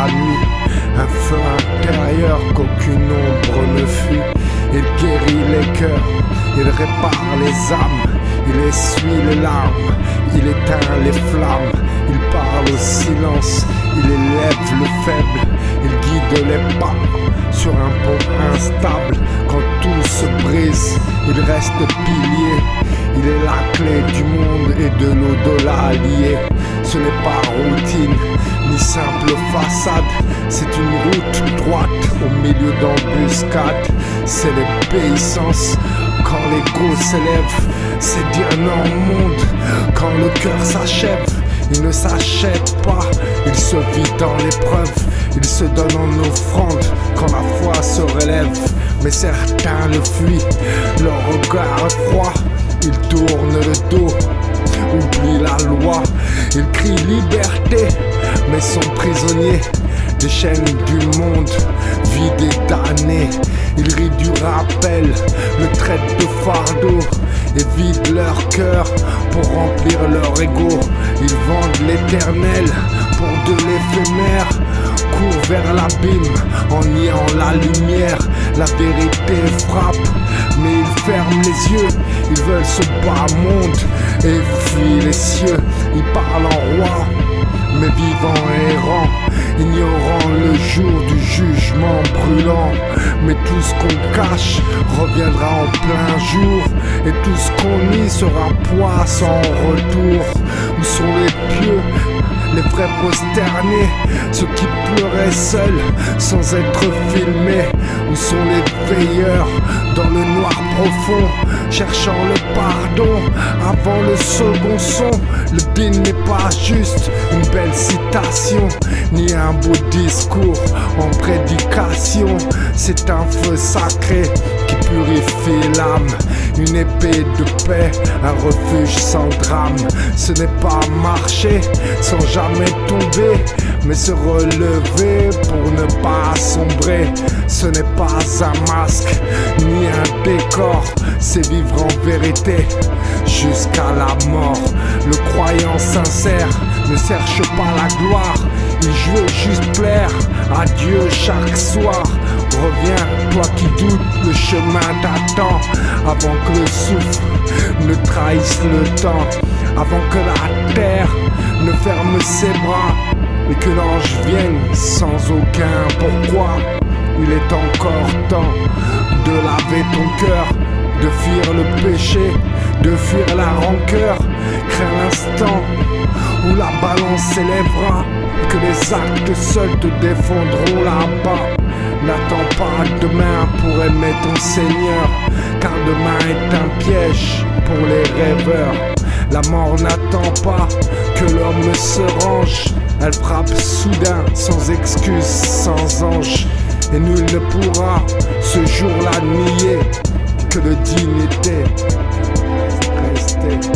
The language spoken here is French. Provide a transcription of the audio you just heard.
la nuit, un feu intérieur qu'aucune ombre ne fuit. Il guérit les cœurs, il répare les âmes, il essuie les larmes, il éteint les flammes, il parle au silence, il élève le faible, il guide les pas sur un pont instable. Quand tout se brise, il reste pilier, il est la clé du monde et de l'au-delà lié. Ce n'est pas routine, ni simple façade, c'est une route droite au milieu d'embuscades. C'est l'obéissance quand l'ego s'élève, c'est dire non au monde quand le cœur s'achève. Il ne s'achète pas, il se vit dans l'épreuve, il se donne en offrande quand la foi se relève. Mais certains le fuient, leur regard est froid, ils tournent le dos, oublient la loi. Ils crient liberté, mais sont prisonniers des chaînes du monde, vide et damné. Ils rient du rappel, le traitent de fardeau et vident leur cœur pour remplir leur ego. Ils vendent l'éternel pour de l'éphémère, courent vers l'abîme en niant la lumière. La vérité frappe, mais ils ferment les yeux. Ils veulent ce bas monde et fuient les cieux. Ils parlent en roi, mais vivant et errant, ignorant le jour du jugement brûlant. Mais tout ce qu'on cache reviendra en plein jour, et tout ce qu'on nie sera poids sans retour. Où sont les pieux, les vrais prosternés, ceux qui pleuraient seuls sans être filmés? Où sont les veilleurs dans le noir profond, cherchant le pardon avant le second son? Le bin n'est pas juste une belle citation, ni un beau discours en prédication. C'est un feu sacré qui purifie l'âme, une épée de paix, un refuge sans drame. Ce n'est pas marcher sans jamais tomber, mais se relever pour ne pas sombrer. Ce n'est pas un masque ni un décor, c'est vivre en vérité jusqu'à la mort. Le croyant sincère ne cherche pas la gloire, il veut juste plaire à Dieu chaque soir. Reviens, toi qui doutes, le chemin t'attend, avant que le souffle ne trahisse le temps, avant que la terre ne ferme ses bras et que l'ange vienne sans aucun pourquoi. Il est encore temps de laver ton cœur, de fuir le péché, de fuir la rancœur. Crains l'instant où la balance s'élèvera, que les actes seuls te défendront là-bas. N'attends pas demain pour aimer ton Seigneur, car demain est un piège pour les rêveurs. La mort n'attend pas que l'homme se range, elle frappe soudain, sans excuse, sans ange. Et nul ne pourra ce jour-là nier que le digne était resté.